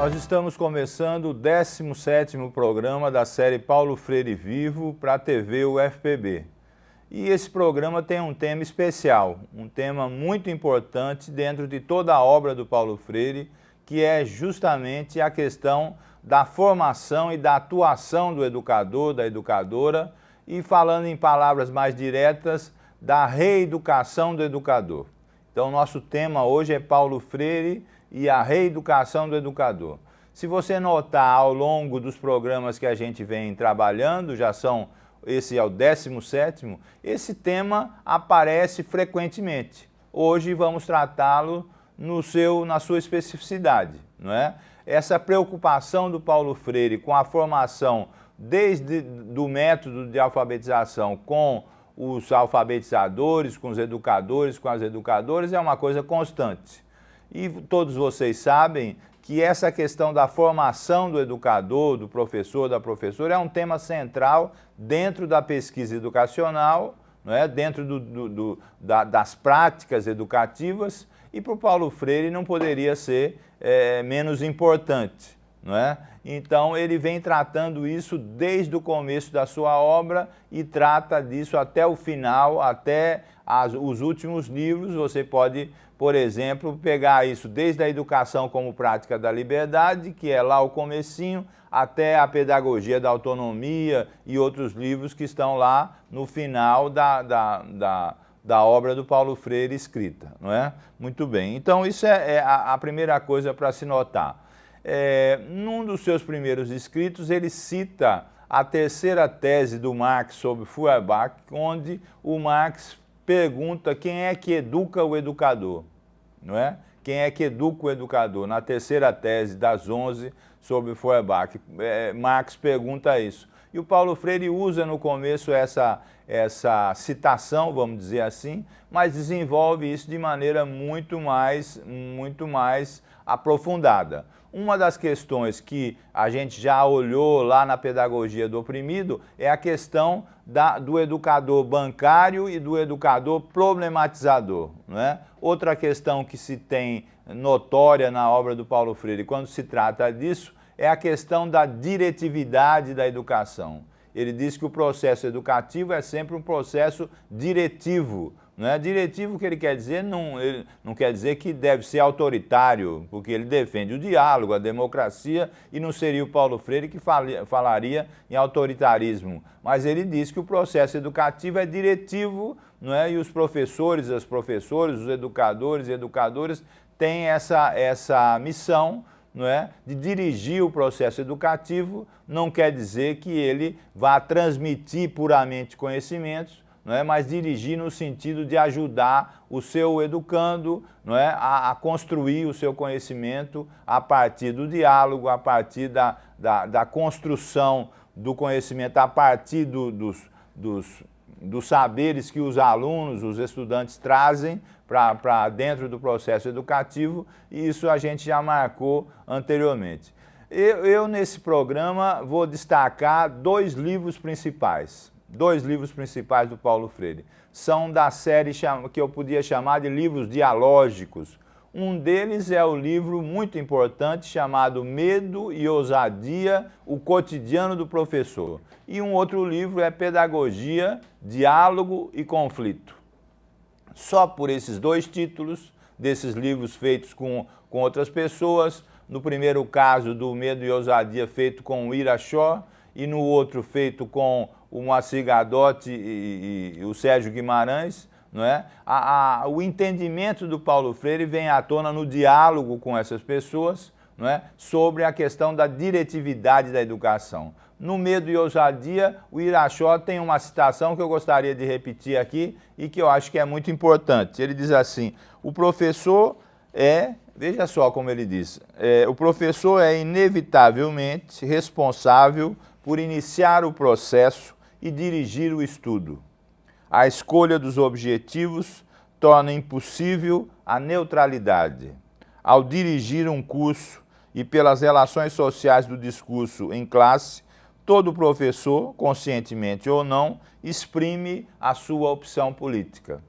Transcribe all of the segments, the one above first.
Nós estamos começando o 17º programa da série Paulo Freire Vivo para a TV UFPB. E esse programa tem um tema especial, um tema muito importante dentro de toda a obra do Paulo Freire, que é justamente a questão da formação e da atuação do educador, da educadora, e falando em palavras mais diretas, da reeducação do educador. Então, nosso tema hoje é Paulo Freire e a reeducação do educador. Se você notar ao longo dos programas que a gente vem trabalhando, esse é o 17º, esse tema aparece frequentemente. Hoje vamos tratá-lo na sua especificidade, não é? Essa preocupação do Paulo Freire com a formação desde do método de alfabetização com os alfabetizadores, com os educadores, com as educadoras, é uma coisa constante. E todos vocês sabem que essa questão da formação do educador, do professor, da professora, é um tema central dentro da pesquisa educacional, não é? Dentro das práticas educativas, e para o Paulo Freire não poderia ser menos importante, não é? Então ele vem tratando isso desde o começo da sua obra e trata disso até o final, até os últimos livros. Você pode, por exemplo, pegar isso desde a educação como prática da liberdade, que é lá o comecinho, até a pedagogia da autonomia e outros livros que estão lá no final da obra do Paulo Freire escrita, não é? Muito bem, então isso é a primeira coisa para se notar. Num dos seus primeiros escritos, ele cita a terceira tese do Marx sobre Feuerbach, onde o Marx pergunta quem é que educa o educador, não é? Quem é que educa o educador? Na terceira tese das 11 sobre Feuerbach, Marx pergunta isso. E o Paulo Freire usa no começo essa citação, vamos dizer assim, mas desenvolve isso de maneira muito mais aprofundada. Uma das questões que a gente já olhou lá na pedagogia do oprimido é a questão do educador bancário e do educador problematizador, não é? Outra questão que se tem notória na obra do Paulo Freire quando se trata disso é a questão da diretividade da educação. Ele diz que o processo educativo é sempre um processo diretivo. Não é diretivo que ele quer dizer, ele não quer dizer que deve ser autoritário, porque ele defende o diálogo, a democracia, e não seria o Paulo Freire que falaria em autoritarismo. Mas ele diz que o processo educativo é diretivo, não é? E os professores, as professoras, os educadores e educadoras têm essa missão, não é? De dirigir o processo educativo. Não quer dizer que ele vá transmitir puramente conhecimentos, não é? Mas dirigir no sentido de ajudar o seu educando, não é? a construir o seu conhecimento a partir do diálogo, a partir da construção do conhecimento, a partir dos saberes que os alunos, os estudantes trazem para dentro do processo educativo, e isso a gente já marcou anteriormente. Eu nesse programa, vou destacar dois livros principais do Paulo Freire. São da série que eu podia chamar de livros dialógicos. Um deles é o livro muito importante chamado Medo e Ousadia, o cotidiano do professor. E um outro livro é Pedagogia, Diálogo e Conflito. Só por esses dois títulos, desses livros feitos com outras pessoas, no primeiro caso do Medo e Ousadia feito com o Ira Shaw, e no outro feito com o Moacir Gadotti e o Sérgio Guimarães, não é? O entendimento do Paulo Freire vem à tona no diálogo com essas pessoas, não é? Sobre a questão da diretividade da educação. No Medo e Ousadia, o Ira Shaw tem uma citação que eu gostaria de repetir aqui e que eu acho que é muito importante. Ele diz assim: o professor veja só como ele diz, o professor é inevitavelmente responsável por iniciar o processo e dirigir o estudo. A escolha dos objetivos torna impossível a neutralidade. Ao dirigir um curso e pelas relações sociais do discurso em classe, todo professor, conscientemente ou não, exprime a sua opção política.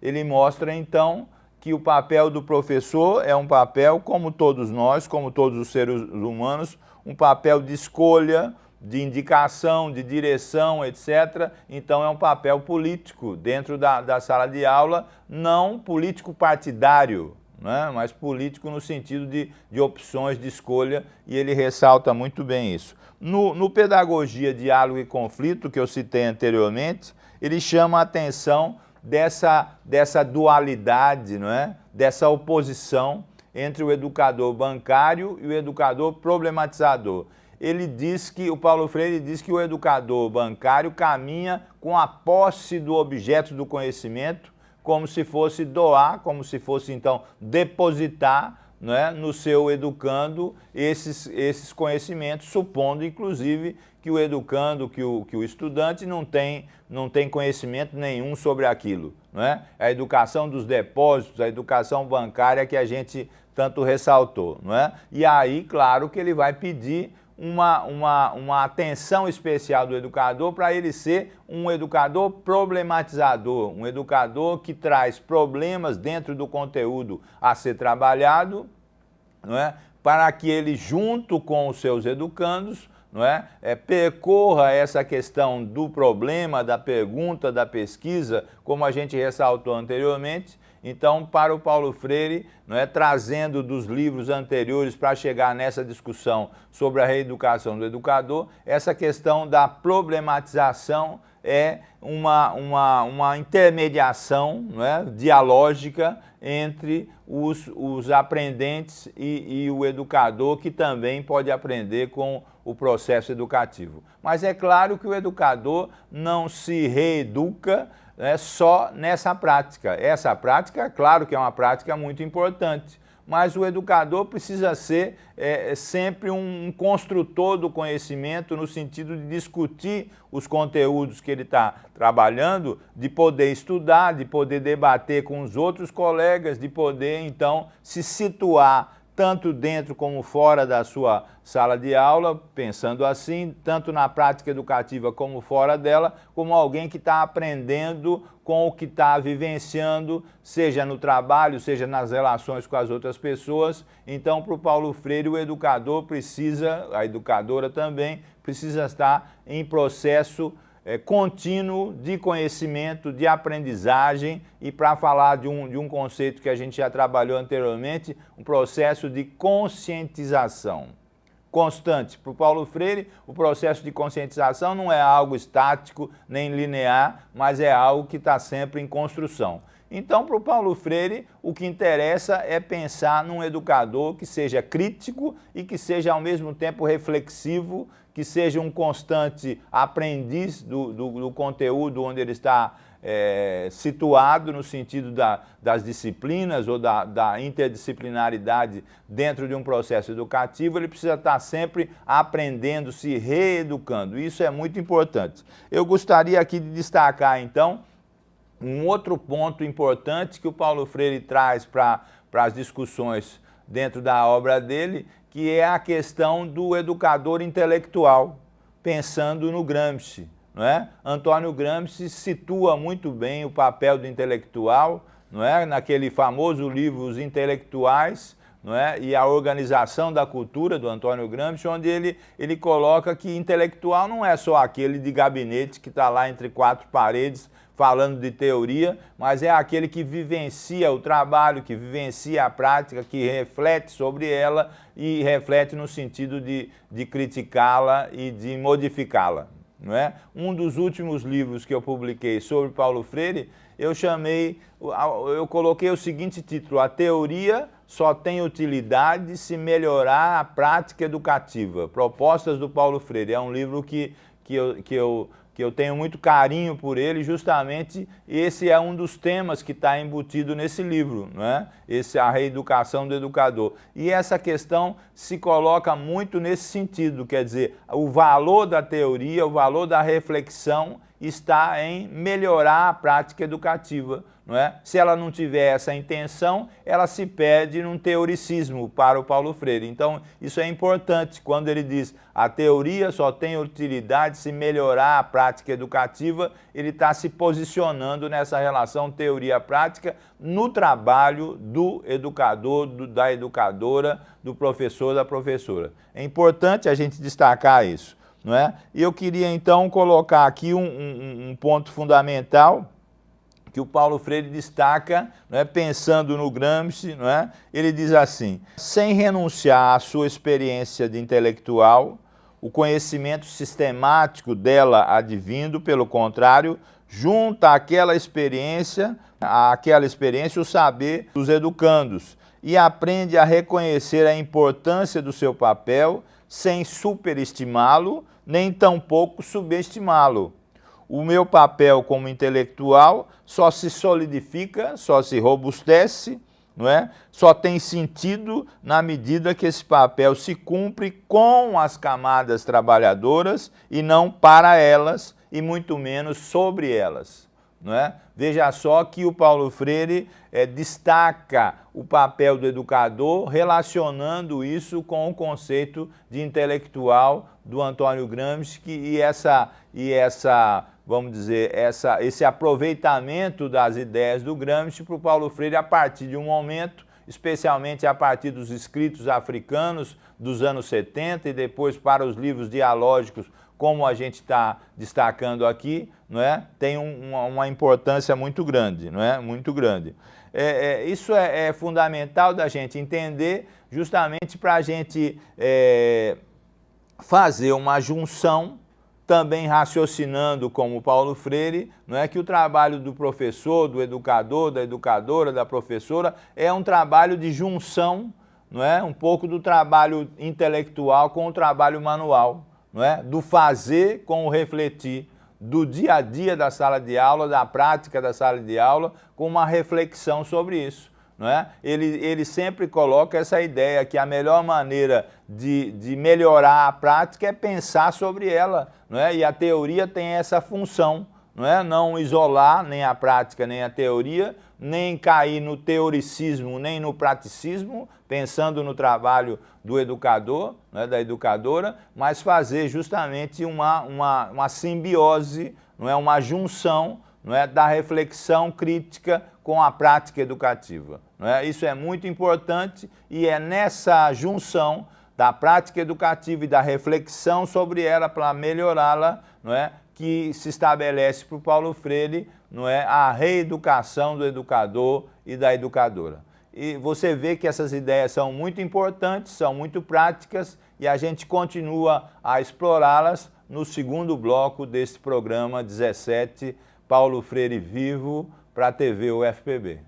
Ele mostra, então, que o papel do professor é um papel, como todos nós, como todos os seres humanos, um papel de escolha, de indicação, de direção, etc. Então é um papel político dentro da sala de aula, não político partidário, né? Mas político no sentido de opções de escolha, e ele ressalta muito bem isso. No Pedagogia, Diálogo e Conflito, que eu citei anteriormente, ele chama a atenção dessa dualidade, não é? Dessa oposição entre o educador bancário e o educador problematizador. Ele diz que, o Paulo Freire diz que o educador bancário caminha com a posse do objeto do conhecimento, como se fosse doar, como se fosse então depositar, né, no seu educando esses conhecimentos, supondo inclusive que o educando, que o estudante não tem conhecimento nenhum sobre aquilo, né? A educação dos depósitos, a educação bancária que a gente tanto ressaltou, não é? E aí, claro que ele vai pedir uma atenção especial do educador para ele ser um educador problematizador, um educador que traz problemas dentro do conteúdo a ser trabalhado, não é? Para que ele, junto com os seus educandos, não é? Percorra essa questão do problema, da pergunta, da pesquisa, como a gente ressaltou anteriormente. Então, para o Paulo Freire, não é, trazendo dos livros anteriores para chegar nessa discussão sobre a reeducação do educador, essa questão da problematização é uma intermediação, não é, dialógica entre os aprendentes e o educador, que também pode aprender com o processo educativo. Mas é claro que o educador não se reeduca, né, só nessa prática. Essa prática, claro que é uma prática muito importante, mas o educador precisa ser sempre um construtor do conhecimento, no sentido de discutir os conteúdos que ele está trabalhando, de poder estudar, de poder debater com os outros colegas, de poder, então, se situar tanto dentro como fora da sua sala de aula, pensando assim, tanto na prática educativa como fora dela, como alguém que está aprendendo com o que está vivenciando, seja no trabalho, seja nas relações com as outras pessoas. Então, para o Paulo Freire, o educador precisa, a educadora também, precisa estar em processo contínuo de conhecimento, de aprendizagem, e para falar de um conceito que a gente já trabalhou anteriormente, um processo de conscientização constante. Para o Paulo Freire, o processo de conscientização não é algo estático nem linear, mas é algo que está sempre em construção. Então, para o Paulo Freire, o que interessa é pensar num educador que seja crítico e que seja ao mesmo tempo reflexivo, que seja um constante aprendiz do conteúdo onde ele está situado, no sentido das disciplinas ou da interdisciplinaridade dentro de um processo educativo. Ele precisa estar sempre aprendendo, se reeducando. Isso é muito importante. Eu gostaria aqui de destacar, então, um outro ponto importante que o Paulo Freire traz para as discussões dentro da obra dele, que é a questão do educador intelectual, pensando no Gramsci, não é? Antônio Gramsci situa muito bem o papel do intelectual, não é? Naquele famoso livro Os Intelectuais, não é? E a Organização da Cultura, do Antônio Gramsci, onde ele coloca que intelectual não é só aquele de gabinete que está lá entre quatro paredes falando de teoria, mas é aquele que vivencia o trabalho, que vivencia a prática, que reflete sobre ela e reflete no sentido de criticá-la e de modificá-la, não é? Um dos últimos livros que eu publiquei sobre Paulo Freire, eu coloquei o seguinte título: A teoria só tem utilidade se melhorar a prática educativa. Propostas do Paulo Freire. É um livro que eu tenho muito carinho por ele, justamente esse é um dos temas que está embutido nesse livro, né? A reeducação do educador. E essa questão se coloca muito nesse sentido, quer dizer, o valor da teoria, o valor da reflexão está em melhorar a prática educativa, não é? Se ela não tiver essa intenção, ela se perde num teoricismo para o Paulo Freire. Então, isso é importante quando ele diz a teoria só tem utilidade se melhorar a prática educativa, ele está se posicionando nessa relação teoria-prática no trabalho do educador, da educadora, do professor, da professora. É importante a gente destacar isso, não é? E eu queria então colocar aqui um ponto fundamental que o Paulo Freire destaca, não é, pensando no Gramsci, não é? Ele diz assim: sem renunciar à sua experiência de intelectual, o conhecimento sistemático dela advindo, pelo contrário, junta àquela experiência o saber dos educandos e aprende a reconhecer a importância do seu papel sem superestimá-lo, nem tampouco subestimá-lo. O meu papel como intelectual só se solidifica, só se robustece, não é? Só tem sentido na medida que esse papel se cumpre com as camadas trabalhadoras e não para elas, e muito menos sobre elas. Não é? Veja só que o Paulo Freire destaca o papel do educador relacionando isso com o conceito de intelectual do Antônio Gramsci vamos dizer, esse aproveitamento das ideias do Gramsci para o Paulo Freire a partir de um momento, especialmente a partir dos escritos africanos dos anos 70 e depois para os livros dialógicos, como a gente está destacando aqui, não é? Tem uma importância muito grande, não é? Muito grande. Isso é fundamental da gente entender, justamente para a gente fazer uma junção, também raciocinando como Paulo Freire, não é, que o trabalho do professor, do educador, da educadora, da professora, é um trabalho de junção, não é? Um pouco do trabalho intelectual com o trabalho manual, não é? Do fazer com o refletir, do dia a dia da sala de aula, da prática da sala de aula, com uma reflexão sobre isso. Não é? Ele sempre coloca essa ideia que a melhor maneira de melhorar a prática é pensar sobre ela, não é? E a teoria tem essa função, não é? Não isolar nem a prática nem a teoria, nem cair no teoricismo nem no praticismo, pensando no trabalho do educador, não é? Da educadora, mas fazer justamente uma simbiose, não é? Uma junção, não é? Da reflexão crítica com a prática educativa. Não é? Isso é muito importante e é nessa junção da prática educativa e da reflexão sobre ela para melhorá-la, não é? Que se estabelece para o Paulo Freire, não é? A reeducação do educador e da educadora. E você vê que essas ideias são muito importantes, são muito práticas e a gente continua a explorá-las no segundo bloco desse programa 17, Paulo Freire Vivo, para a TV UFPB.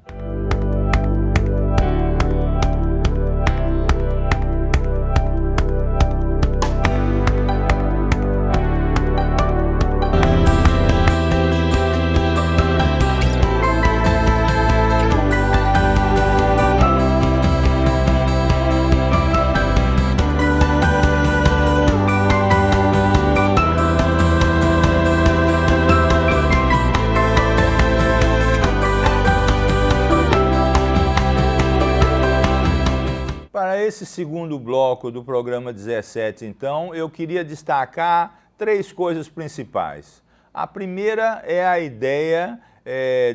Esse segundo bloco do programa 17, então, eu queria destacar três coisas principais. A primeira é a ideia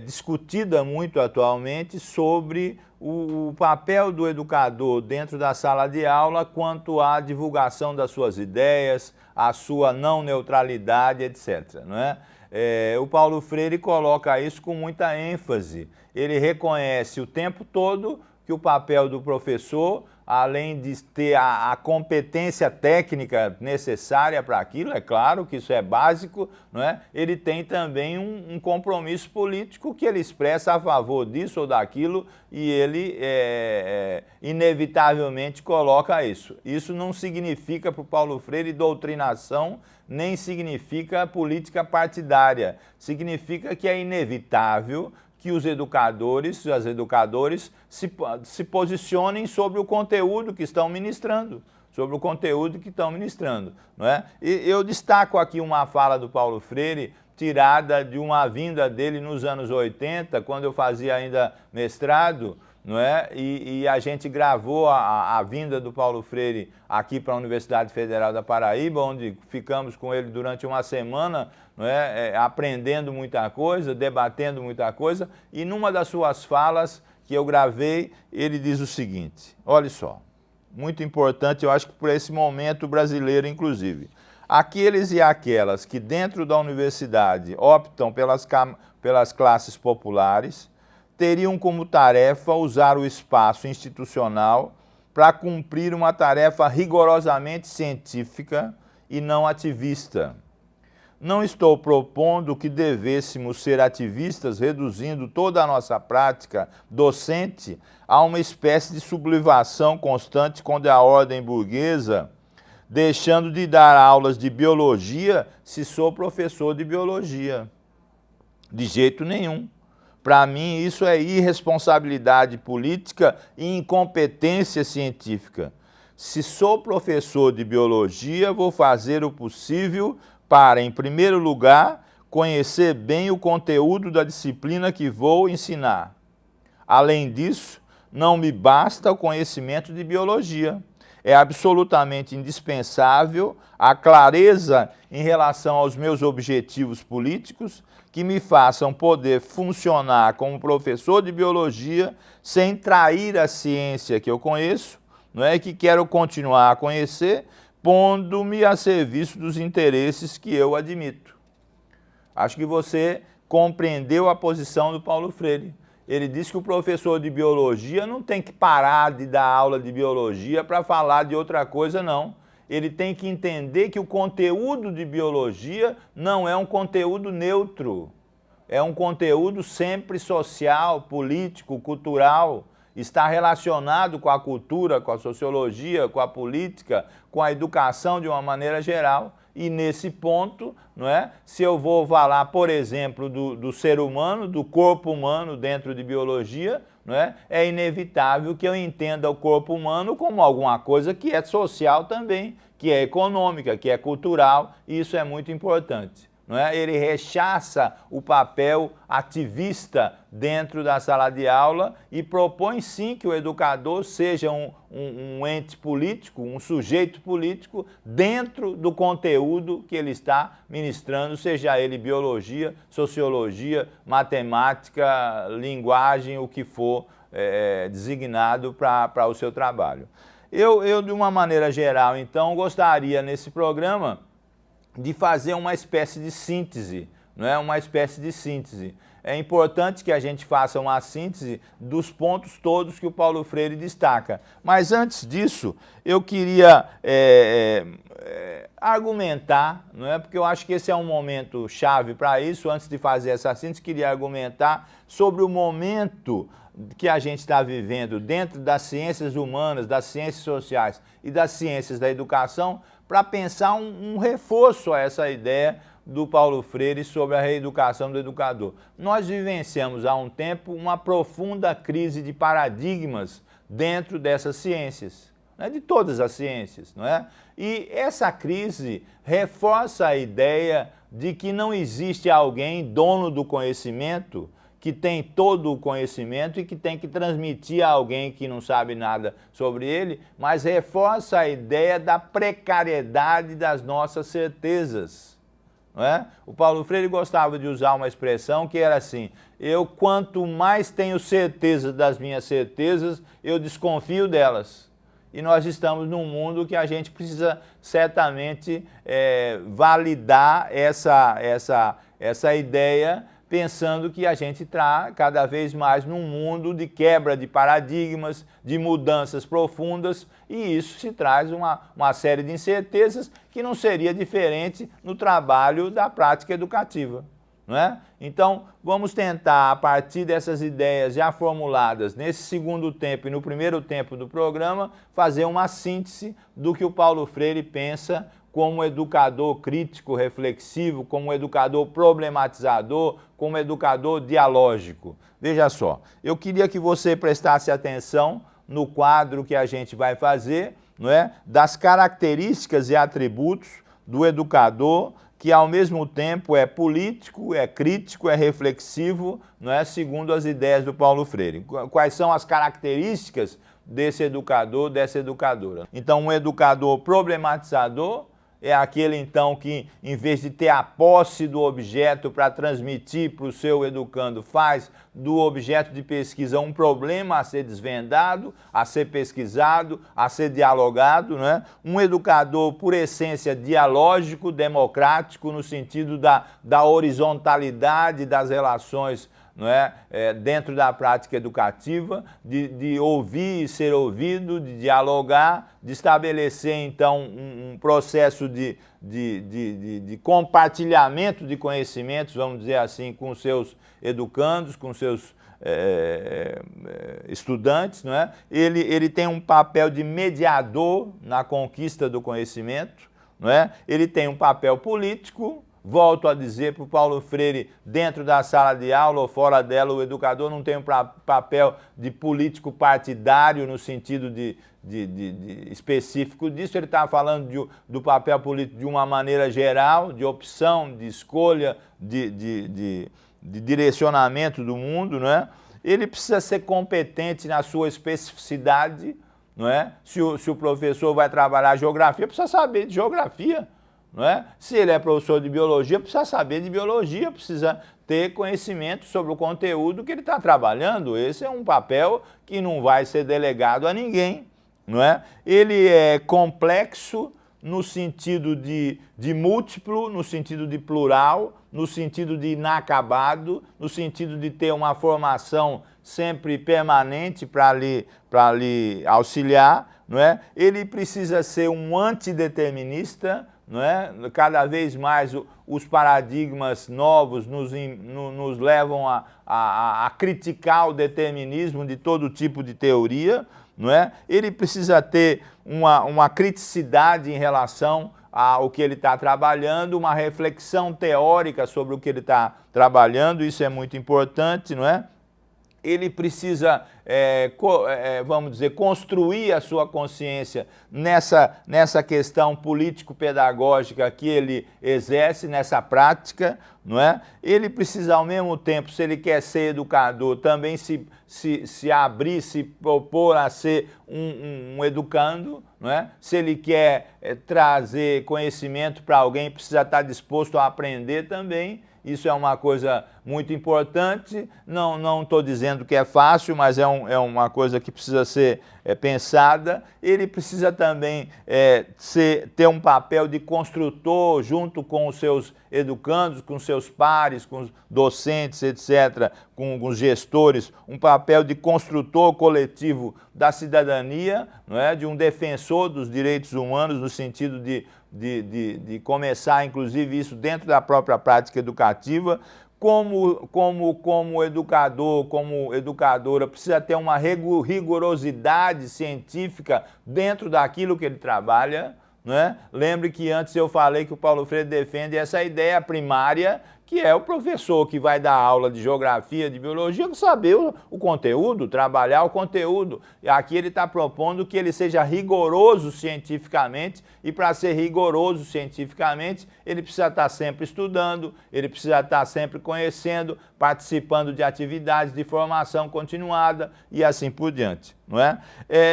discutida muito atualmente sobre o papel do educador dentro da sala de aula quanto à divulgação das suas ideias, a sua não neutralidade, etc. Não é? O Paulo Freire coloca isso com muita ênfase. Ele reconhece o tempo todo que o papel do professor, além de ter a competência técnica necessária para aquilo, é claro que isso é básico, não é? Ele tem também um compromisso político que ele expressa a favor disso ou daquilo e ele inevitavelmente coloca isso. Isso não significa para o Paulo Freire doutrinação, nem significa política partidária. Significa que é inevitável que os educadores e as educadoras se posicionem sobre o conteúdo que estão ministrando, não é? E eu destaco aqui uma fala do Paulo Freire, tirada de uma vinda dele nos anos 80, quando eu fazia ainda mestrado, não é? E a gente gravou a vinda do Paulo Freire aqui para a Universidade Federal da Paraíba, onde ficamos com ele durante uma semana, não é? Aprendendo muita coisa, debatendo muita coisa, e numa das suas falas que eu gravei, ele diz o seguinte, olha só, muito importante, eu acho que por esse momento brasileiro, inclusive. Aqueles e aquelas que dentro da universidade optam pelas classes populares teriam como tarefa usar o espaço institucional para cumprir uma tarefa rigorosamente científica e não ativista. Não estou propondo que devêssemos ser ativistas reduzindo toda a nossa prática docente a uma espécie de sublimação constante contra a ordem burguesa, deixando de dar aulas de biologia se sou professor de biologia. De jeito nenhum. Para mim, isso é irresponsabilidade política e incompetência científica. Se sou professor de biologia, vou fazer o possível para, em primeiro lugar, conhecer bem o conteúdo da disciplina que vou ensinar. Além disso, não me basta o conhecimento de biologia. É absolutamente indispensável a clareza em relação aos meus objetivos políticos que me façam poder funcionar como professor de biologia sem trair a ciência que eu conheço, não é, que quero continuar a conhecer, pondo-me a serviço dos interesses que eu admito. Acho que você compreendeu a posição do Paulo Freire. Ele diz que o professor de biologia não tem que parar de dar aula de biologia para falar de outra coisa, não. Ele tem que entender que o conteúdo de biologia não é um conteúdo neutro. É um conteúdo sempre social, político, cultural. Está relacionado com a cultura, com a sociologia, com a política, com a educação de uma maneira geral. E nesse ponto, não é? Se eu vou falar, por exemplo, do ser humano, do corpo humano dentro de biologia, não é? É inevitável que eu entenda o corpo humano como alguma coisa que é social também, que é econômica, que é cultural, e isso é muito importante. Não é? Ele rechaça o papel ativista dentro da sala de aula e propõe sim que o educador seja um ente político, um sujeito político dentro do conteúdo que ele está ministrando, seja ele biologia, sociologia, matemática, linguagem, o que for designado para o seu trabalho. Eu, de uma maneira geral, então, gostaria nesse programa de fazer uma espécie de síntese, não é? Uma espécie de síntese. É importante que a gente faça uma síntese dos pontos todos que o Paulo Freire destaca. Mas antes disso, eu queria argumentar, não é? Porque eu acho que esse é um momento chave para isso. Antes de fazer essa síntese, queria argumentar sobre o momento que a gente está vivendo dentro das ciências humanas, das ciências sociais e das ciências da educação, para pensar um reforço a essa ideia do Paulo Freire sobre a reeducação do educador. Nós vivenciamos há um tempo uma profunda crise de paradigmas dentro dessas ciências, né, de todas as ciências, não é? E essa crise reforça a ideia de que não existe alguém dono do conhecimento, que tem todo o conhecimento e que tem que transmitir a alguém que não sabe nada sobre ele, mas reforça a ideia da precariedade das nossas certezas. Não é? O Paulo Freire gostava de usar uma expressão que era assim, eu quanto mais tenho certeza das minhas certezas, eu desconfio delas. E nós estamos num mundo que a gente precisa certamente validar essa ideia, pensando que a gente está cada vez mais num mundo de quebra de paradigmas, de mudanças profundas, e isso se traz uma série de incertezas que não seria diferente no trabalho da prática educativa, não é? Então, vamos tentar, a partir dessas ideias já formuladas nesse segundo tempo e no primeiro tempo do programa, fazer uma síntese do que o Paulo Freire pensa como educador crítico, reflexivo, como educador problematizador, como educador dialógico. Veja só, eu queria que você prestasse atenção no quadro que a gente vai fazer, não é? Das características e atributos do educador que ao mesmo tempo é político, é crítico, é reflexivo, não é, segundo as ideias do Paulo Freire. Quais são as características desse educador, dessa educadora? Então, um educador problematizador é aquele, então, que, em vez de ter a posse do objeto para transmitir para o seu educando, faz do objeto de pesquisa um problema a ser desvendado, a ser pesquisado, a ser dialogado, né? Um educador, por essência, dialógico, democrático, no sentido da horizontalidade das relações, não é? Dentro da prática educativa, de ouvir e ser ouvido, de dialogar, de estabelecer, então, um processo de compartilhamento de conhecimentos, vamos dizer assim, com os seus educandos, com os seus estudantes, não é? Ele tem um papel de mediador na conquista do conhecimento, não é? Ele tem um papel político. Volto a dizer para o Paulo Freire, dentro da sala de aula ou fora dela, o educador não tem um papel de político partidário no sentido específico disso. Ele está falando do papel político de uma maneira geral, de opção, de escolha, de direcionamento do mundo, não é? Ele precisa ser competente na sua especificidade, não é? Se o professor vai trabalhar geografia, precisa saber de geografia. Não é? Se ele é professor de biologia, precisa saber de biologia, precisa ter conhecimento sobre o conteúdo que ele está trabalhando. Esse é um papel que não vai ser delegado a ninguém. Não é? Ele é complexo no sentido de múltiplo, no sentido de plural, no sentido de inacabado, no sentido de ter uma formação sempre permanente para lhe auxiliar. Não é? Ele precisa ser um antideterminista. Não é? Cada vez mais os paradigmas novos nos levam a criticar o determinismo de todo tipo de teoria. Não é? Ele precisa ter uma criticidade em relação ao que ele está trabalhando, uma reflexão teórica sobre o que ele está trabalhando, isso é muito importante, não é? Ele precisa, vamos dizer, construir a sua consciência nessa questão político-pedagógica que ele exerce, nessa prática, não é? Ele precisa, ao mesmo tempo, se ele quer ser educador, também se abrir, se propor a ser um educando, não é? Se ele quer trazer conhecimento para alguém, precisa estar disposto a aprender também. Isso é uma coisa muito importante, não estou dizendo que é fácil, mas é uma coisa que precisa ser pensada. Ele precisa também ter um papel de construtor junto com os seus educandos, com seus pares, com os docentes, etc., com os gestores, um papel de construtor coletivo da cidadania, não é? De um defensor dos direitos humanos, no sentido de começar, inclusive, isso dentro da própria prática educativa. Como educador, como educadora, precisa ter uma rigorosidade científica dentro daquilo que ele trabalha, não é? Lembre que antes eu falei que o Paulo Freire defende essa ideia primária, que é o professor que vai dar aula de geografia, de biologia, saber o conteúdo, trabalhar o conteúdo. E aqui ele está propondo que ele seja rigoroso cientificamente, e para ser rigoroso cientificamente, ele precisa estar sempre estudando, ele precisa estar sempre conhecendo, participando de atividades de formação continuada e assim por diante. Não é?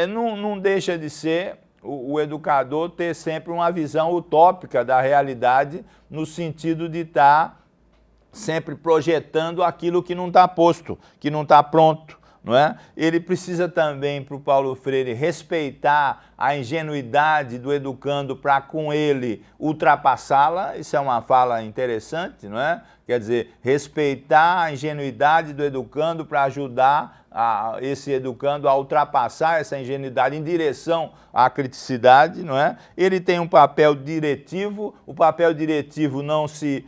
Não deixa de ser o educador ter sempre uma visão utópica da realidade, no sentido de estar sempre projetando aquilo que não está posto, que não está pronto, não é? Ele precisa também, para o Paulo Freire, respeitar a ingenuidade do educando para com ele ultrapassá-la. Isso é uma fala interessante, não é? Quer dizer, respeitar a ingenuidade do educando para ajudar esse educando a ultrapassar essa ingenuidade em direção à criticidade, não é? Ele tem um papel diretivo, o papel diretivo não se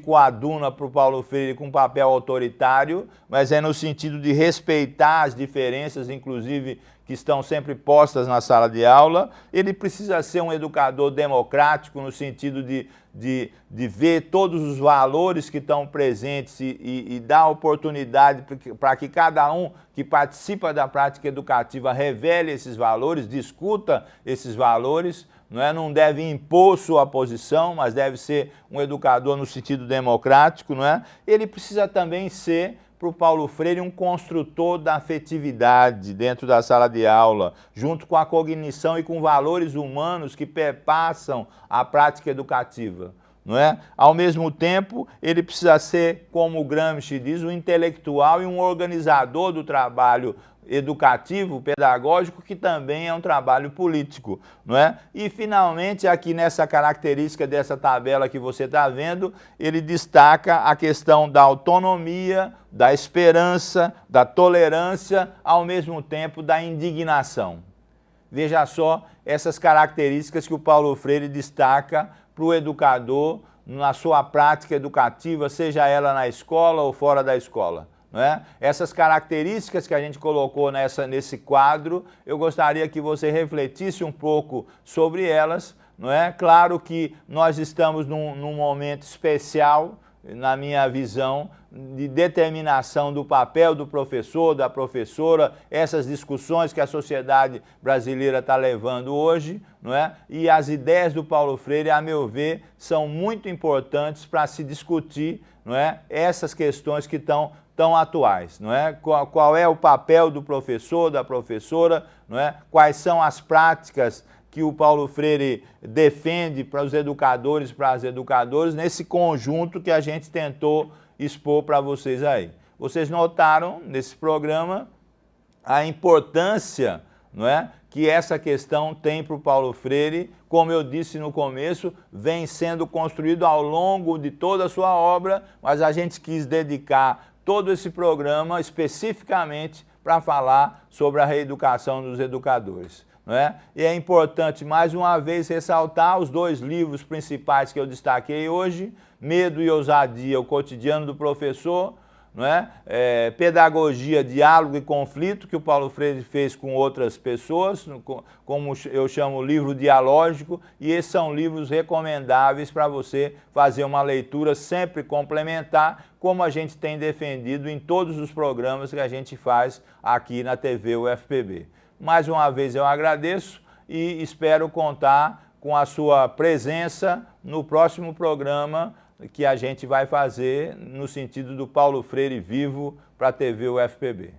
coaduna para o Paulo Freire com um papel autoritário, mas é no sentido de respeitar as diferenças, inclusive, que estão sempre postas na sala de aula. Ele precisa ser um educador democrático no sentido de ver todos os valores que estão presentes e dar oportunidade para que cada um que participa da prática educativa revele esses valores, discuta esses valores. Não deve impor sua posição, mas deve ser um educador no sentido democrático. Ele precisa também ser, para o Paulo Freire, um construtor da afetividade dentro da sala de aula, junto com a cognição e com valores humanos que perpassam a prática educativa. Ao mesmo tempo, ele precisa ser, como o Gramsci diz, um intelectual e um organizador do trabalho educativo, pedagógico, que também é um trabalho político. E, finalmente, aqui nessa característica dessa tabela que você está vendo, ele destaca a questão da autonomia, da esperança, da tolerância, ao mesmo tempo da indignação. Veja só essas características que o Paulo Freire destaca para o educador na sua prática educativa, seja ela na escola ou fora da escola. Essas características que a gente colocou nesse quadro, eu gostaria que você refletisse um pouco sobre elas. Claro que nós estamos num momento especial, na minha visão, de determinação do papel do professor, da professora, essas discussões que a sociedade brasileira está levando hoje, e as ideias do Paulo Freire, a meu ver, são muito importantes para se discutir, essas questões que estão tão atuais. Qual é o papel do professor, da professora, quais são as práticas que o Paulo Freire defende para os educadores, para as educadoras, nesse conjunto que a gente tentou expor para vocês aí. Vocês notaram nesse programa a importância que essa questão tem para o Paulo Freire. Como eu disse no começo, vem sendo construído ao longo de toda a sua obra, mas a gente quis dedicar todo esse programa especificamente para falar sobre a reeducação dos educadores. E é importante, mais uma vez, ressaltar os dois livros principais que eu destaquei hoje: Medo e Ousadia, o cotidiano do professor, Pedagogia, Diálogo e Conflito, que o Paulo Freire fez com outras pessoas, como eu chamo livro dialógico, e esses são livros recomendáveis para você fazer uma leitura sempre complementar, como a gente tem defendido em todos os programas que a gente faz aqui na TV UFPB. Mais uma vez eu agradeço e espero contar com a sua presença no próximo programa que a gente vai fazer no sentido do Paulo Freire vivo para a TV UFPB.